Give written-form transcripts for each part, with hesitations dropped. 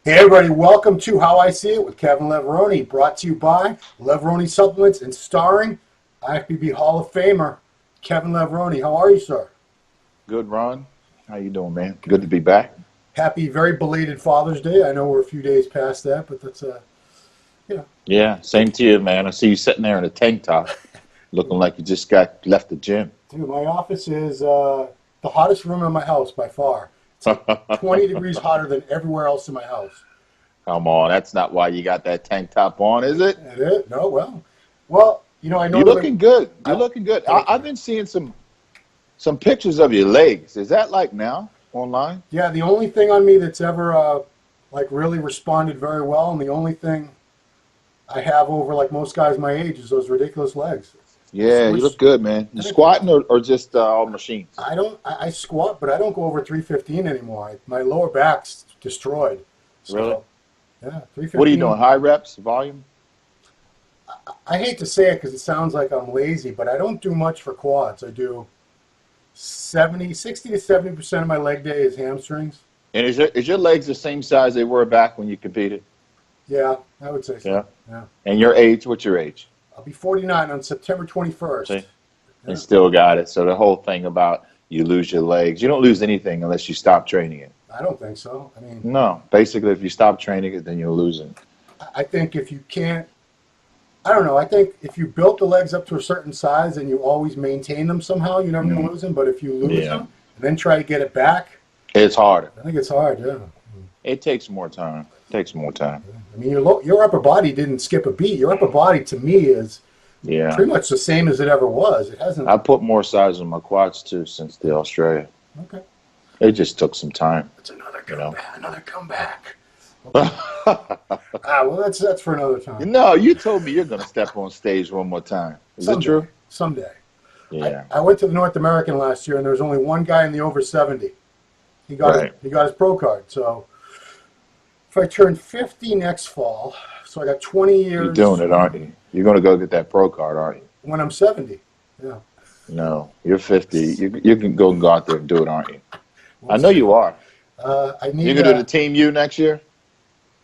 Hey everybody, welcome to How I See It with Kevin Levrone, brought to you by Levrone Supplements and starring IFBB Hall of Famer Kevin Levrone. How are you, sir? Good, Ron. How you doing, man? Good to be back. Happy, very belated Father's Day. I know we're a few days past that, but that's Yeah, same to you, man. I see you sitting there in a tank top, looking like you just got left the gym. Dude, my office is the hottest room in my house by far. It's like 20 degrees hotter than everywhere else in my house. Come on, that's not why you got that tank top on, is it? It is? No, well, I know You're looking good. You're looking good. Thank you. I've been seeing some pictures of your legs. Is that like now online? Yeah, the only thing on me that's ever like really responded very well, and the only thing I have over like most guys my age is those ridiculous legs. Yeah, you look good, man. You squatting or just all machines? I squat, but I don't go over 315 anymore. My lower back's destroyed. So, Really? Yeah, 315. What are you doing? High reps, volume? I hate to say it because it sounds like I'm lazy, but I don't do much for quads. I do 60 to 70% of my leg day is hamstrings. And is your legs the same size they were back when you competed? Yeah, I would say so. Yeah. And your age? What's your age? I'll be 49 on September 21st. See? And still got it. So the whole thing about you lose your legs, you don't lose anything unless you stop training it. I don't think so. I mean, no. Basically, if you stop training it, then you'll lose it. I think if you can't, I don't know. I think if you built the legs up to a certain size and you always maintain them somehow, you're never going to lose them. But if you lose them and then try to get it back, it's harder. I think it's hard. Yeah. It takes more time. I mean, your upper body didn't skip a beat. Your upper body, to me, is pretty much the same as it ever was. It hasn't. I put more size on my quads too since the Australia. Okay. It just took some time. It's another comeback. Another comeback. Okay. Well, that's for another time. No, you told me you're going to step on stage one more time. Is it true? Someday. Yeah. I went to the North American last year, and there was only one guy in the over 70. He got his pro card. So if I turn 50 next fall, so I got 20 years. You're doing it, aren't you? You're going to go get that pro card, aren't you? When I'm 70. Yeah. No, you're 50. You can go out there and do it, aren't you? I know you are. I need. You gonna do the Team U next year?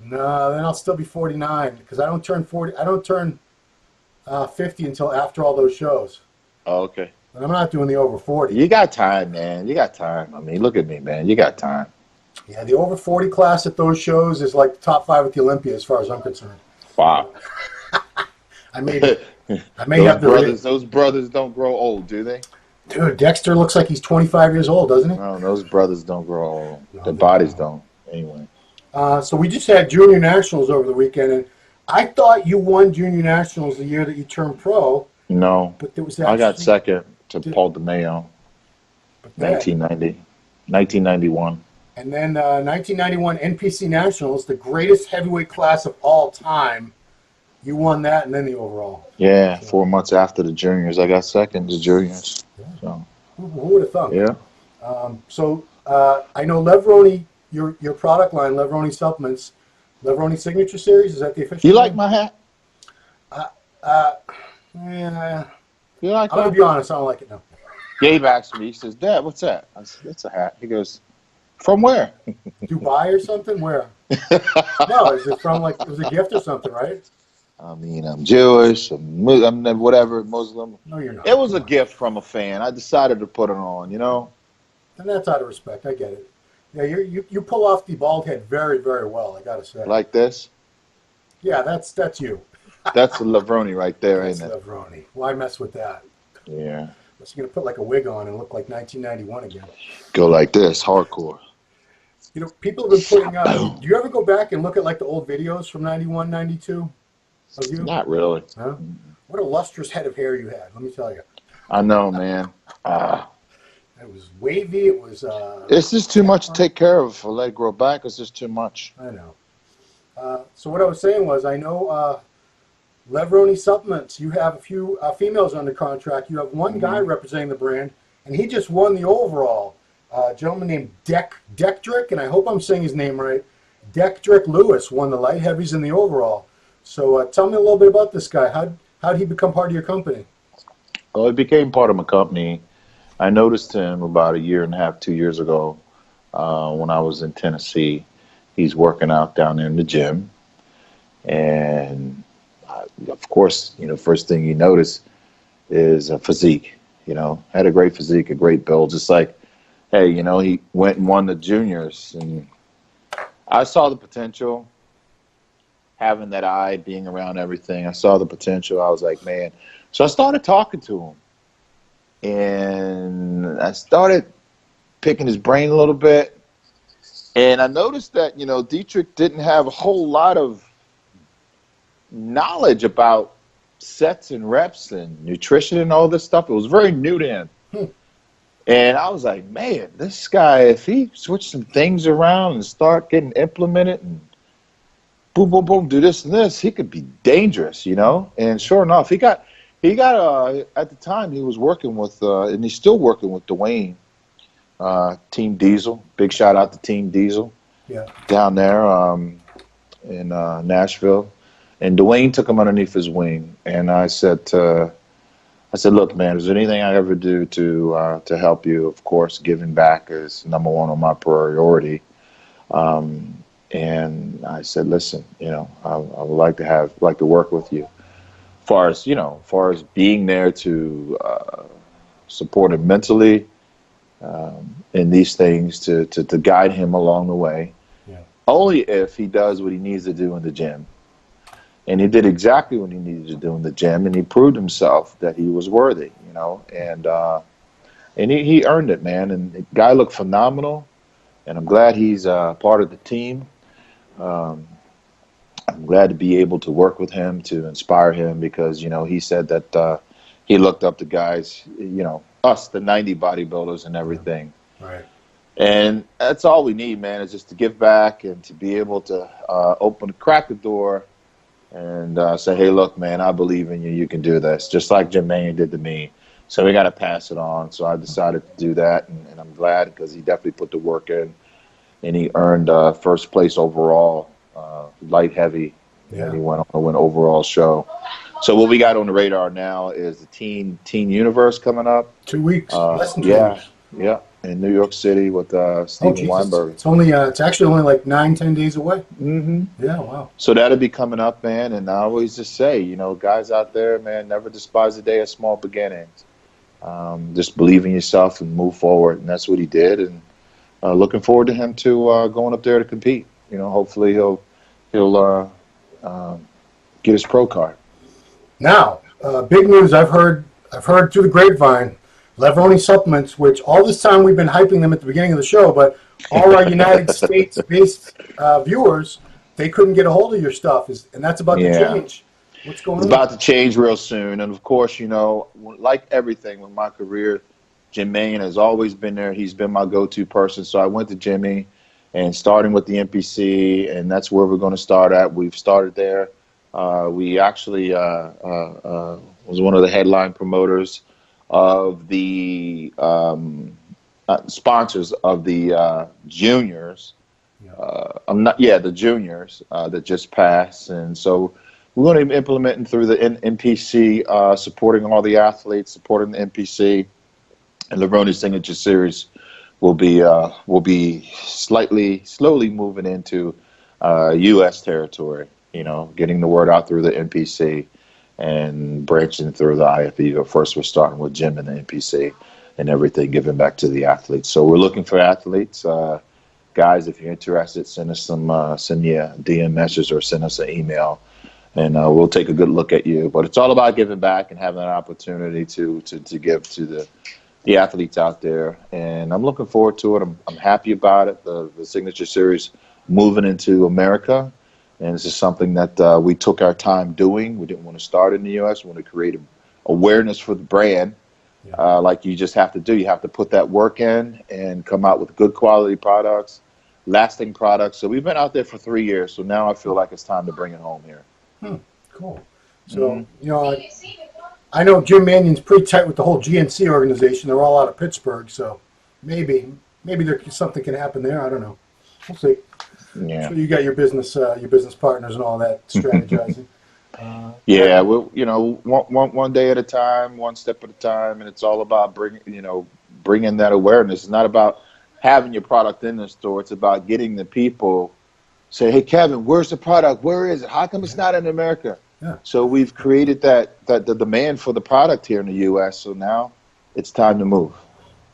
No, then I'll still be 49 because I don't turn 40. I don't turn 50 until after all those shows. Oh, okay. And I'm not doing the over 40. You got time, man. You got time. I mean, look at me, man. You got time. Yeah, the over 40 class at those shows is like the top 5 at the Olympia, as far as I'm concerned. Wow. I may have those brothers don't grow old, do they? Dude, Dexter looks like he's 25 years old, doesn't he? No, those brothers don't grow old. No, their bodies don't. Anyway. So we just had Junior Nationals over the weekend, and I thought you won Junior Nationals the year that you turned pro. No, but there was I got second to Paul DeMeo, 1991. And then 1991 NPC Nationals, the greatest heavyweight class of all time. You won that, and then the overall. Yeah, so 4 months after the juniors, I got second to juniors. Yeah. So. Who would have thought? Yeah. I know Levrone, your product line, Levrone Supplements, Levrone Signature Series. Is that the official? You like my hat? Yeah. You like I'm gonna be honest. I don't like it now. Gabe asked me. He says, "Dad, what's that?" I said, "It's a hat." He goes, "From where?" Dubai or something? Where? No, is it from it was a gift or something, right? I mean, I'm Jewish, I'm whatever, Muslim. No, you're not. It was a gift from a fan. I decided to put it on, And that's out of respect. I get it. Yeah, you pull off the bald head very, very well, I gotta say. Like this? Yeah, that's you. That's a Levrone right there, ain't it? That's Levrone. Why mess with that? Yeah. Unless you're gonna put like a wig on and look like 1991 again. Go like this, hardcore. People have been putting out. Do you ever go back and look at like the old videos from 91, 92? Of you? Not really. Huh? What a lustrous head of hair you had, let me tell you. I know, man. It was wavy. It was. It's just too much to take care of. If I let it grow back, it's just too much. I know. So what I was saying was, I know Levrone Supplements, you have a few females under contract. You have one guy representing the brand, and he just won the overall. A gentleman named Dekdrick, and I hope I'm saying his name right. Dekdrick Lewis won the light heavies in the overall. So tell me a little bit about this guy. How did he become part of your company? Well, he became part of my company. I noticed him about a year and a half, 2 years ago when I was in Tennessee. he's working out down there in the gym. And of course, first thing you notice is a physique. Had a great physique, a great build. Just like, hey, he went and won the juniors, and I saw the potential. Having that eye, being around everything, I saw the potential. I was like, man. So I started talking to him, and I started picking his brain a little bit. And I noticed that, Dietrich didn't have a whole lot of knowledge about sets and reps and nutrition and all this stuff. It was very new to him. And I was like, man, this guy, if he switched some things around and start getting implemented and boom, boom, boom, do this and this, he could be dangerous, And sure enough, he got at the time he was working with, and he's still working with Dwayne, Team Diesel. Big shout out to Team Diesel. Yeah. Down there in Nashville. And Dwayne took him underneath his wing. And I said, look, man, is there anything I ever do to help you? Of course, giving back is number one on my priority. And I said, listen, I would like to work with you. Far as being there to support him mentally in these things, to guide him along the way. Yeah. Only if he does what he needs to do in the gym. And he did exactly what he needed to do in the gym, and he proved himself that he was worthy, and he earned it, man. And the guy looked phenomenal, and I'm glad he's part of the team. I'm glad to be able to work with him, to inspire him, because, he said that he looked up to guys, us, the 90 bodybuilders and everything. Right. And that's all we need, man, is just to give back and to be able to crack the door and say, hey, look, man, I believe in you. You can do this, just like Jermaine did to me. So we got to pass it on. So I decided to do that, and I'm glad, because he definitely put the work in, and he earned first place overall, light heavy. Yeah. And he went on to win overall show. So what we got on the radar now is the Teen Universe coming up. 2 weeks, less than 2 weeks. Yeah, in New York City with Steven Weinberg. It's actually only like 9-10 days away. Mm-hmm. Yeah, wow. So that'll be coming up, man. And I always just say, guys out there, man, never despise the day of small beginnings. Just believe in yourself and move forward. And that's what he did. And looking forward to him going up there to compete. Hopefully he'll get his pro card. Now, big news I've heard through the grapevine. Levrone Supplements, which all this time we've been hyping them at the beginning of the show, but all our United States-based viewers, they couldn't get a hold of your stuff, and that's about to change. What's going on? It's about to change real soon, and of course, like everything with my career, Jermaine has always been there. He's been my go-to person, so I went to Jimmy, and starting with the NPC, and that's where we're going to start at. We've started there. We actually was one of the headline promoters of the sponsors of the juniors. The juniors that just passed. And so we're going to be implementing through the NPC, supporting all the athletes, supporting the NPC. And Levrone Signature Series will be slowly moving into U.S. territory, getting the word out through the NPC and branching through the IFE. But first, we're starting with Jim and the NPC and everything, giving back to the athletes. So we're looking for athletes. Guys, if you're interested, send us send you a DM message or send us an email, and we'll take a good look at you. But it's all about giving back and having an opportunity to give to the athletes out there. And I'm looking forward to it. I'm happy about it. The Signature Series moving into America. And this is something that we took our time doing. We didn't want to start in the U.S. We want to create awareness for the brand, like you just have to do. You have to put that work in and come out with good quality products, lasting products. So we've been out there for 3 years. So now I feel like it's time to bring it home here. Cool. So, I know Jim Mannion's pretty tight with the whole GNC organization. They're all out of Pittsburgh. So maybe something can happen there. I don't know. We'll see. Yeah. So you got your business partners and all that strategizing. One day at a time, one step at a time, and it's all about bringing that awareness. It's not about having your product in the store. It's about getting the people say, hey, Kevin, where's the product? Where is it? How come it's not in America? Yeah. So we've created that the demand for the product here in the U.S. So now it's time to move.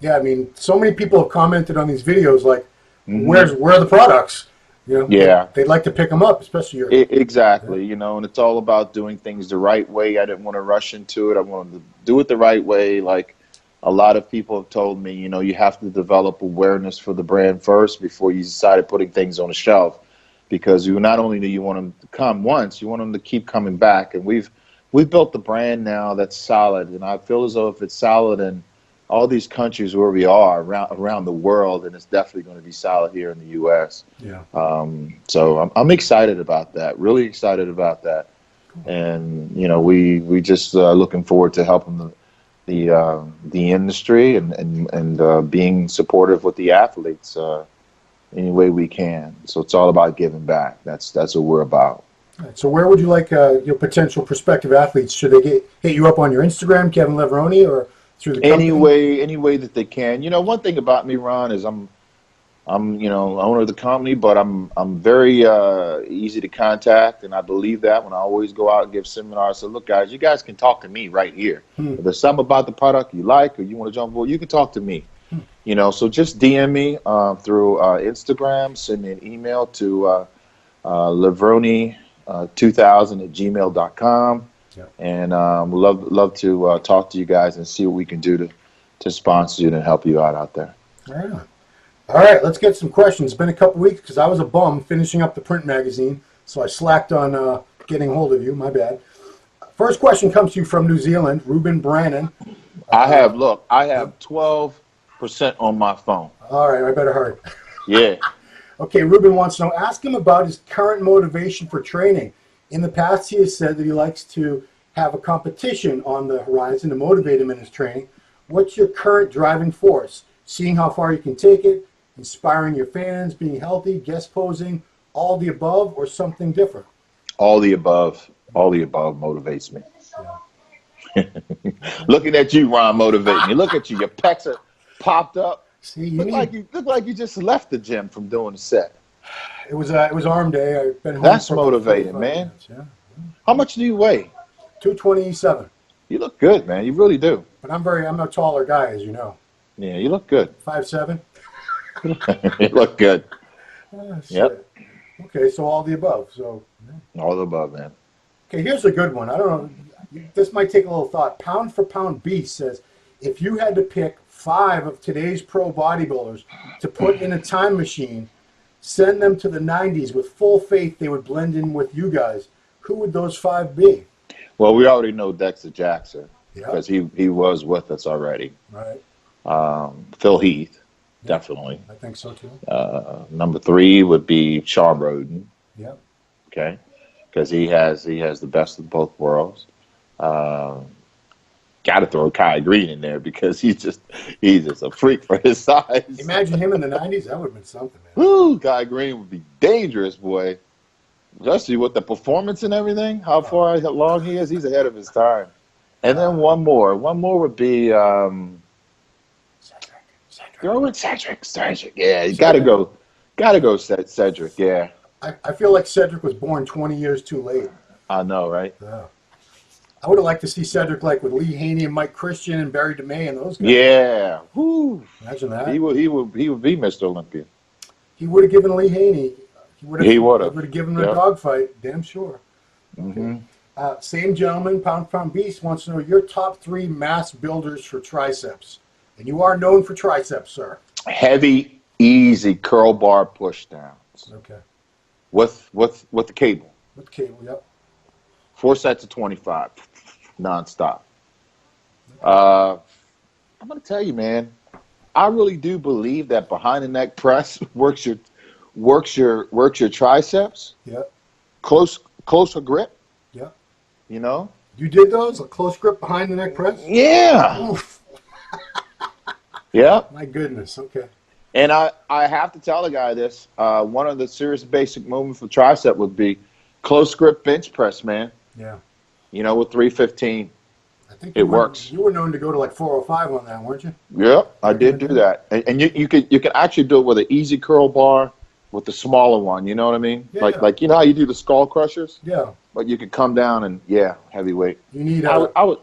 Yeah, I mean, so many people have commented on these videos like, Hmm. where are the products? You know, Yeah, they'd like to pick them up, especially your. Yeah. exactly. You know, and it's all about doing things the right way. I didn't want to rush into it. I wanted to do it the right way. Like a lot of people have told me, you know, you have to develop awareness for the brand first before you decide putting things on the shelf. Because you not only do you want them to come once, you want them to keep coming back. And we've built the brand now that's solid, and I feel as though if it's solid in all these countries where we are around the world, and it's definitely going to be solid here in the U.S. Yeah. So I'm excited about that. Really excited about that. And you know, we just looking forward to helping the industry and being supportive with the athletes any way we can. So it's all about giving back. That's what we're about. All right, so where would you like your potential prospective athletes? Should they hit you up on your Instagram, Kevin Levrone, or through the company? Any way that they can. You know, one thing about me, Ron, is I'm you know, owner of the company, but I'm very easy to contact, and I believe that when I always go out and give seminars. So look, guys, you guys can talk to me right here. If there's something about the product you like or you want to jump aboard, you can talk to me. You know, so just DM me through Instagram, send me an email to Levrone2000@gmail.com, and we'd love to talk to you guys and see what we can do to sponsor you and help you out there. Yeah. All right, let's get some questions. It's been a couple weeks because I was a bum finishing up the print magazine, so I slacked on getting hold of you. My bad. First question comes to you from New Zealand, Ruben Brannon. I have 12% on my phone. All right, I better hurry. Yeah. Okay, Ruben wants to know, ask him about his current motivation for training. In the past, he has said that he likes to have a competition on the horizon to motivate him in his training. What's your current driving force? Seeing how far you can take it, inspiring your fans, being healthy, guest posing, all the above, or something different? All the above. All the above motivates me. Looking at you, Ron, motivates me. Look at you. Your pecs are popped up. See, look like you just left the gym from doing the set. It was arm day. I've been home. That's for motivating, man. Minutes, yeah. How much do you weigh? 227. You look good, man. You really do. But I'm a taller guy, as you know. Yeah, you look good. 5'7". You look good. Yep. Okay, so all the above. So all the above, man. Okay, here's a good one. I don't know. This might take a little thought. Pound for Pound Beast says, if you had to pick 5 of today's pro bodybuilders to put in a time machine, send them to the 90s with full faith they would blend in with you guys, who would those 5 be? Well, we already know Dexter Jackson because he was with us already. Right. Phil Heath, definitely. I think so too. Number 3 would be Sean Roden. Yep. Okay, because he has the best of both worlds. Got to throw Kai Green in there because he's just a freak for his size. Imagine him in the 90s. That would have been something, man. Woo, Kai Green would be dangerous, boy. Especially with the performance and everything, how far along he is, he's ahead of his time. And then one more would be Cedric. Yeah, you gotta go Cedric. Yeah. I feel like Cedric was born 20 years too late. I know, right? Yeah. I would have liked to see Cedric like with Lee Haney and Mike Christian and Barry DeMay and those guys. Yeah. Woo. Imagine that. He would be Mr. Olympia. He would have given Lee Haney. He would have given him a dogfight, damn sure. Mm-hmm. Same gentleman, Pound for Pound Beast, wants to know your top 3 mass builders for triceps. And you are known for triceps, sir. Heavy, easy curl bar push downs. Okay. With the cable. With cable, yep. 4 sets of 25, nonstop. I'm gonna tell you, man. I really do believe that behind the neck press works your triceps. Yep. Closer grip. Yep. You know. You did those? A close grip behind the neck press? Yeah. Oof. Yeah. My goodness. Okay. And I have to tell the guy this. One of the serious basic movements for tricep would be close grip bench press, man. Yeah. You know, with 315. I think it works. You were known to go to like 405 on that, weren't you? Yeah, I did do that. And you can actually do it with an easy curl bar with the smaller one. You know what I mean? Yeah, Like you know how you do the skull crushers, yeah. but you could come down and heavyweight. You need I would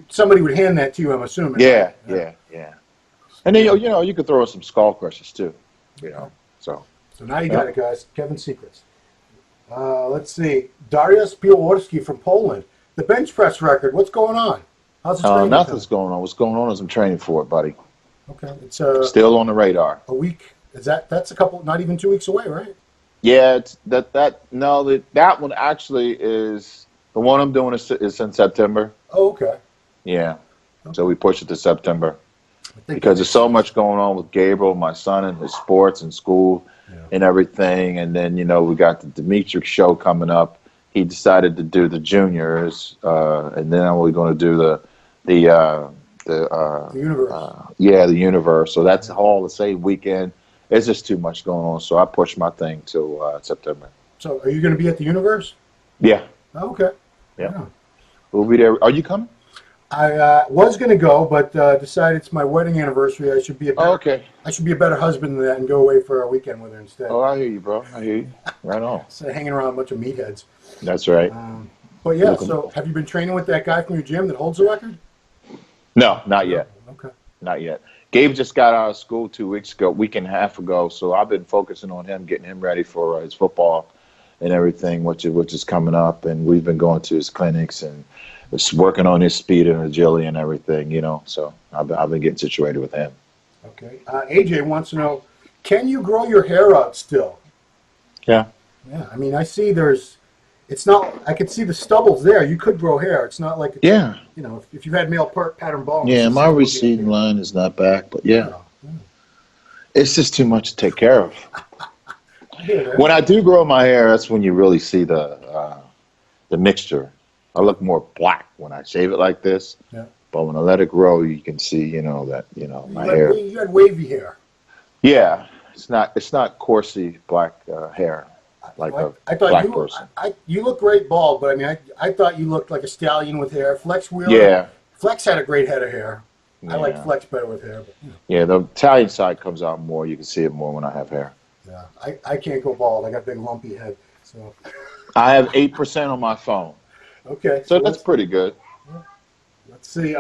somebody would hand that to you, I'm assuming. yeah, Right? yeah. And then you could throw in some skull crushers too. You know, so now you got it, guys. Kevin's secrets. Let's see. Dariusz Piłorski from Poland. The bench press record. What's going on? How's the training? Nothing's going on. What's going on is I'm training for it, buddy. Okay, it's still on the radar. A week. That's a couple? Not even 2 weeks away, right? Yeah, it's that one actually is the one I'm doing is in September. Oh, okay. Yeah, so we push it to September because there's so much going on with Gabriel, my son, and his sports and school and everything. And then we got the Dimitri show coming up. He decided to do the juniors, and then we're going to do the universe. The universe. So that's all the same weekend. It's just too much going on, so I pushed my thing till September. So, are you going to be at the universe? Yeah. Oh, okay. Yeah. We'll be there. Are you coming? I was going to go, but decided it's my wedding anniversary. I should be a better, okay. I should be a better husband than that and go away for a weekend with her instead. Oh, I hear you, bro. I hear you. Right on. Instead of hanging around a bunch of meatheads. That's right. But yeah, so have you been training with that guy from your gym that holds the record? No, not yet. Okay. Not yet. Gabe just got out of school 2 weeks ago, week and a half ago. So I've been focusing on him, getting him ready for his football and everything, which is coming up. And we've been going to his clinics and just working on his speed and agility and everything. So I've been getting situated with him. Okay. AJ wants to know, can you grow your hair out still? Yeah. Yeah. I mean, I see it's not, I can see the stubbles there. You could grow hair. It's not like, if you've had male pattern baldness. Yeah, my receding line is not back, but it's just too much to take care of. When I do grow my hair, that's when you really see the mixture. I look more black when I shave it like this. Yeah. But when I let it grow, you can see, my hair. You had wavy hair. Yeah, it's not coursey black hair like a black person. You look great bald, but I mean, I thought you looked like a stallion with hair. Flex Wheeler. Yeah. Flex had a great head of hair. Yeah. I like Flex better with hair. But, Yeah, the Italian side comes out more. You can see it more when I have hair. Yeah, I can't go bald. I got a big lumpy head. So I have 8% on my phone. Okay. So that's pretty good. Let's see.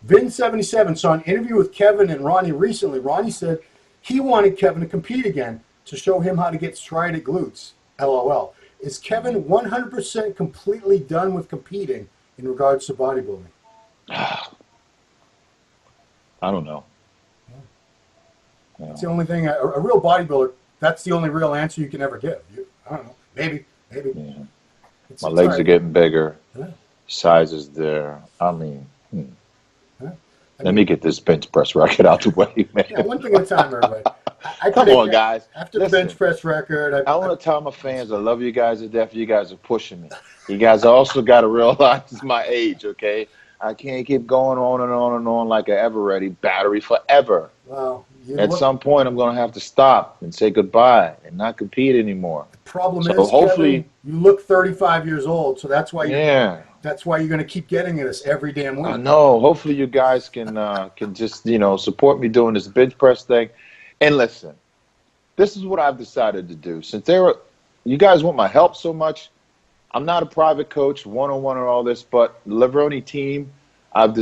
Vin77 saw an interview with Kevin and Ronnie recently. Ronnie said he wanted Kevin to compete again to show him how to get striated glutes. LOL. Is Kevin 100% completely done with competing in regards to bodybuilding? I don't know. It's the only thing, a real bodybuilder, that's the only real answer you can ever give. I don't know. Maybe. Yeah. My legs are getting bigger. Yeah. Size is there. I mean, let me get this bench press record out the way, man. Yeah, one thing at a time, everybody. Come on, guys. After the bench press record, I want to tell my fans I love you guys to death. You guys are pushing me. You guys also got to realize my age, okay? I can't keep going on and on and on like an ever-ready battery forever. Wow. At some point, I'm going to have to stop and say goodbye and not compete anymore. The problem is, hopefully, Kevin, you look 35 years old, so that's why that's why you're going to keep getting this every damn week. I know. Hopefully, you guys can just support me doing this bench press thing. And listen, this is what I've decided to do. Since you guys want my help so much, I'm not a private coach, one-on-one or all this, but the Levrone team, I'm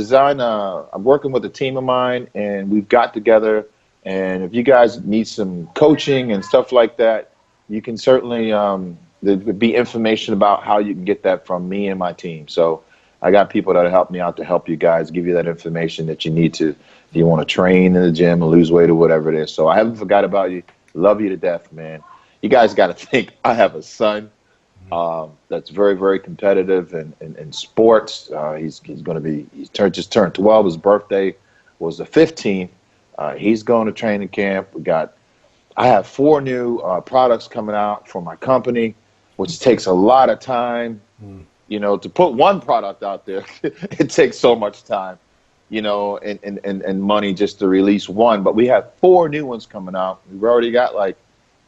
working with a team of mine, and we've got together. And if you guys need some coaching and stuff like that, you can certainly there would be information about how you can get that from me and my team. So I got people that help me out to help you guys, give you that information that you need to, if you want to train in the gym or lose weight or whatever it is. So I haven't forgot about you. Love you to death, man. You guys got to think I have a son that's very, very competitive in sports. He's going to be, just turned 12. His birthday was the 15th. He's going to training camp. I have 4 new products coming out for my company, which takes a lot of time. To put one product out there, it takes so much time, and money just to release one. But we have 4 new ones coming out. We've already got like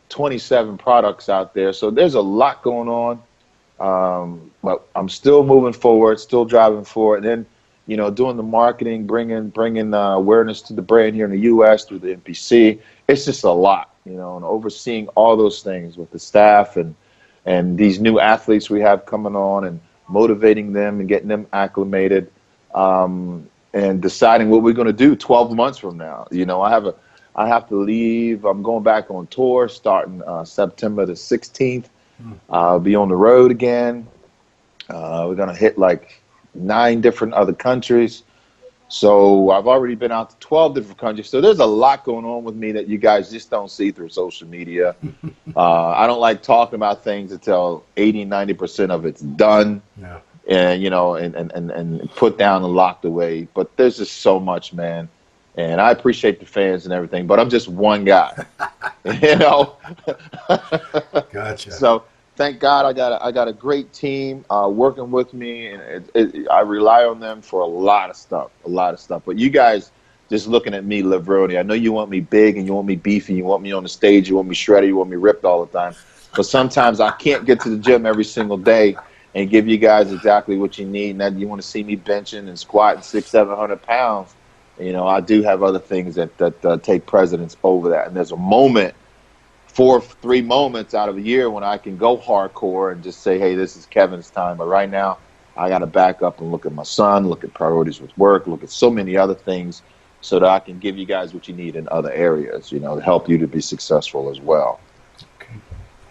27 products out there. So there's a lot going on. But I'm still moving forward, still driving forward. And then doing the marketing, bringing awareness to the brand here in the U.S. through the NPC. It's just a lot, and overseeing all those things with the staff and these new athletes we have coming on and motivating them and getting them acclimated, and deciding what we're going to do 12 months from now. I have to leave. I'm going back on tour starting September the 16th. I'll be on the road again. We're going to hit like 9 different other countries. So I've already been out to 12 different countries. So there's a lot going on with me that you guys just don't see through social media. I don't like talking about things until 80, 90% of it's done. Yeah. And, and put down and locked away. But there's just so much, man. And I appreciate the fans and everything, but I'm just one guy, Gotcha. So thank God I got a great team working with me, and I rely on them for a lot of stuff. But you guys just looking at me, Levrone, I know you want me big and you want me beefy, you want me on the stage, you want me shredded, you want me ripped all the time. But sometimes I can't get to the gym every single day and give you guys exactly what you need. And that you want to see me benching and squatting 600-700 pounds. I do have other things that take precedence over that. And there's a moment, 3 moments out of a year when I can go hardcore and just say, hey, this is Kevin's time. But right now, I got to back up and look at my son, look at priorities with work, look at so many other things so that I can give you guys what you need in other areas, to help you to be successful as well. Okay.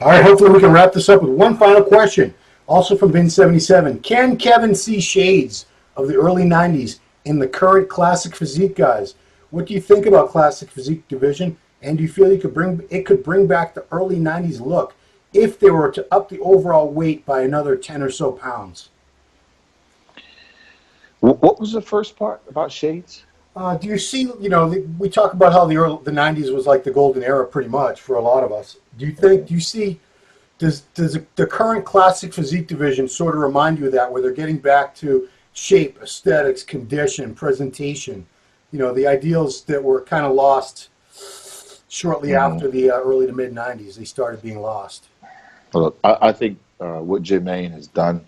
All right, hopefully we can wrap this up with one final question. Also from Bin77, can Kevin see shades of the early 90s in the current classic physique guys? What do you think about classic physique division? And do you feel it could bring back the early 90s look if they were to up the overall weight by another 10 or so pounds? What was the first part about shades? Do you see, we talk about how the 90s was like the golden era pretty much for a lot of us. Does the current classic physique division sort of remind you of that, where they're getting back to shape, aesthetics, condition, presentation, the ideals that were kind of lost shortly after the early to mid 90s? They started being lost. Well, I think what Jermaine has done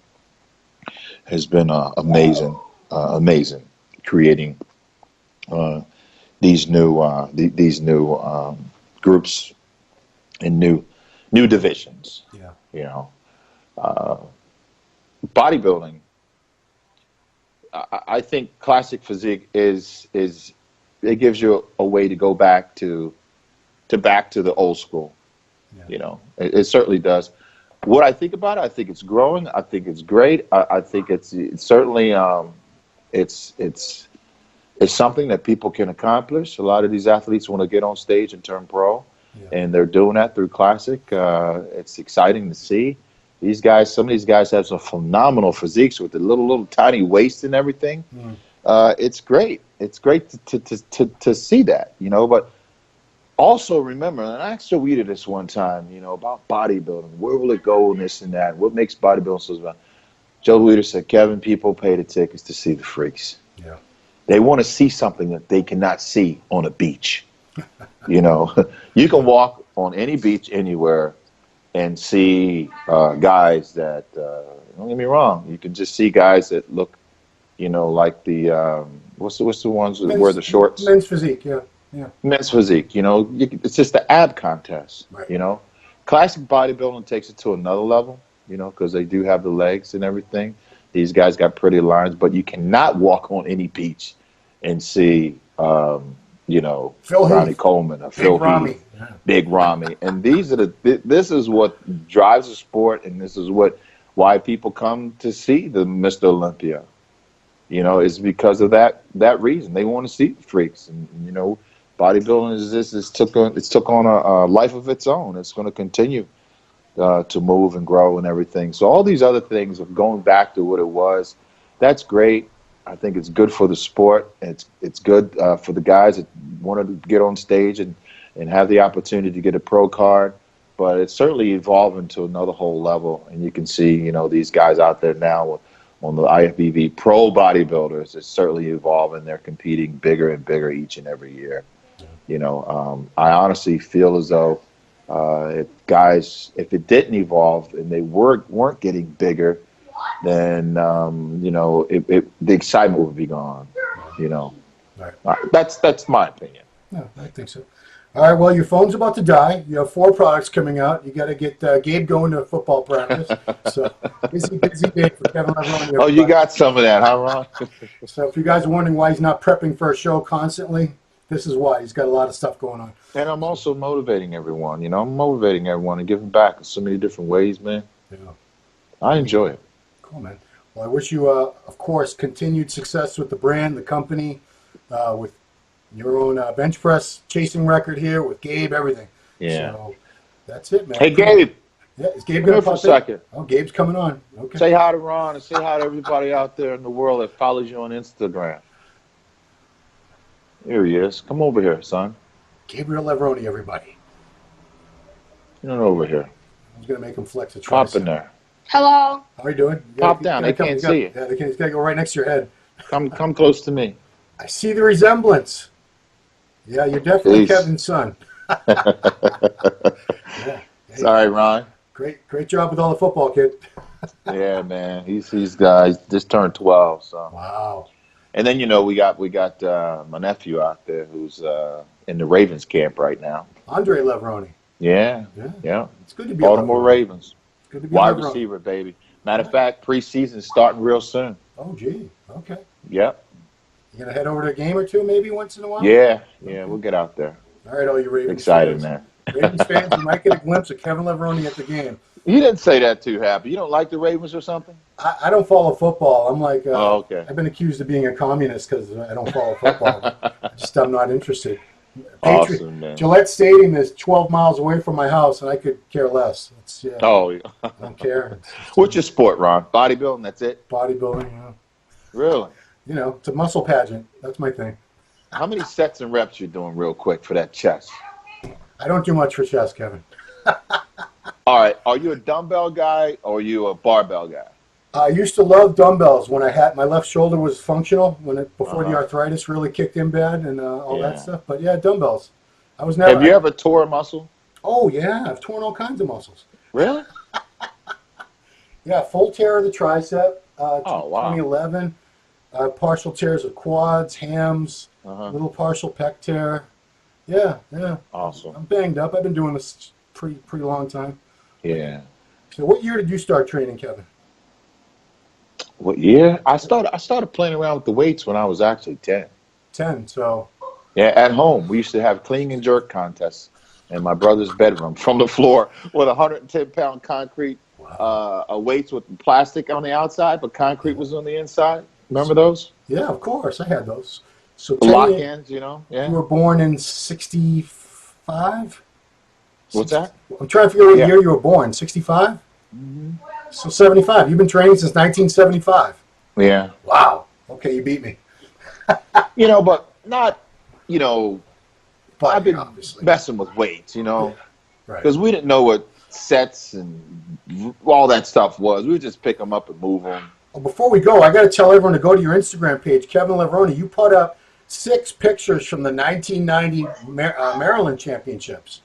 has been amazing, creating these new groups and new divisions. Yeah. Bodybuilding. I think classic physique is it gives you a way to go back to the old school. Yeah. It certainly does. What I think about it, I think it's growing. I think it's great. I think it's certainly it's something that people can accomplish. A lot of these athletes want to get on stage and turn pro, and they're doing that through classic. It's exciting to see. These guys, some of these guys have some phenomenal physiques with the little tiny waist and everything. It's great. It's great to see that, But also remember, and I asked Joe Weider this one time, about bodybuilding. Where will it go and this and that? What makes bodybuilding so special? Joe Weider said, Kevin, people pay the tickets to see the freaks. Yeah. They want to see something that they cannot see on a beach. You can walk on any beach anywhere and see guys that, don't get me wrong, you can just see guys that look, like the, what's the ones that wear the shorts? Men's physique, yeah. Men's physique, it's just the ab contest, right. Classic bodybuilding takes it to another level, because they do have the legs and everything. These guys got pretty lines, but you cannot walk on any beach and see, Ronnie Coleman or Phil Heath, Big Ramy. And this is what drives the sport, and this is why people come to see the Mr. Olympia. Is because of that reason. They want to see the freaks, and bodybuilding it's took on a life of its own. It's going to continue to move and grow and everything. So all these other things of going back to what it was, that's great. I think it's good for the sport. It's good for the guys that wanted to get on stage and have the opportunity to get a pro card. But it's certainly evolving to another whole level. And you can see, these guys out there now on the IFBB pro bodybuilders. It's certainly evolving. They're competing bigger and bigger each and every year. I honestly feel as though if it didn't evolve and they weren't getting bigger, then the excitement would be gone. Right. That's my opinion. No, I think so. All right, well, your phone's about to die. You have 4 products coming out. You got to get Gabe going to football practice. So busy day for Kevin Levrone. Oh, you got some of that, huh, Ron? So if you guys are wondering why he's not prepping for a show constantly, this is why. He's got a lot of stuff going on. And I'm also motivating everyone. I'm motivating everyone and giving back in so many different ways, man. Yeah. I enjoy it. Cool, man. Well, I wish you, of course, continued success with the brand, the company, with your own bench press chasing record here with Gabe, everything. Yeah. So that's it, man. Hey, Gabe. Yeah, is Gabe Come going here to for a pop in? second. Oh, Gabe's coming on. Okay. Say hi to Ron and say hi to everybody out there in the world that follows you on Instagram. Here he is. Come over here, son. Gabriel Levrone, everybody. Come on over here. I was going to make him flex a tricep. Pop in there. Hello. How are you doing? Pop down. They can't see you. Yeah, he's got to go right next to your head. Come close to me. I see the resemblance. Yeah, you're definitely Peace. Kevin's son. Yeah. Hey, Sorry, Ron. Great job with all the football, kid. Yeah, man. He's just turned 12. So. Wow. And then we got my nephew out there who's in the Ravens camp right now. Andre Levrone. Yeah. It's good to be Baltimore Ravens. It's good to be Wide Levrone. receiver, baby. Matter of fact, preseason starting real soon. Oh, gee. Okay. Yep. You gonna head over to a game or two maybe once in a while? Yeah. We'll get out there. All right, all you Ravens Excited, fans. man. Ravens fans, you might get a glimpse of Kevin Levrone at the game. You didn't say that too happy. You don't like the Ravens or something? I don't follow football. I'm like, okay. I've been accused of being a communist because I don't follow football. I'm not interested. Awesome, man. Gillette Stadium is 12 miles away from my house, and I could care less. Oh, I don't care. What's your sport, Ron? Bodybuilding, that's it? Bodybuilding, Really? it's a muscle pageant. That's my thing. How many sets and reps you doing real quick for that chest? I don't do much for chest, Kevin. All right. Are you a dumbbell guy or are you a barbell guy? I used to love dumbbells when my left shoulder was functional, before the arthritis really kicked in bad and all that stuff. But yeah, dumbbells. I was never. Have you ever tore a muscle? Oh yeah, I've torn all kinds of muscles. Really? Yeah, full tear of the tricep. Oh, wow. 2011. Partial tears of quads, hams, little partial pec tear. Yeah. Awesome. I'm banged up. I've been doing this pretty long time. Yeah. So what year did you start training, Kevin? What year? I started playing around with the weights when I was actually 10. 10. So. Yeah, at home we used to have clean and jerk contests in my brother's bedroom from the floor with 110-pound concrete weights with plastic on the outside, but concrete was on the inside. Remember those? Yeah, of course. I had those. So lock-ins, Yeah. You were born in 65? What's that? I'm trying to figure out what year you were born. 65? Mm-hmm. So 75. You've been training since 1975. Yeah. Wow. Okay, you beat me. But not, But I've been obviously messing with weights, Right. because we didn't know what sets and all that stuff was. We would just pick them up and move them. Well, before we go, I got to tell everyone to go to your Instagram page, Kevin Levrone. You put up 6 pictures from the 1990 Maryland Championships.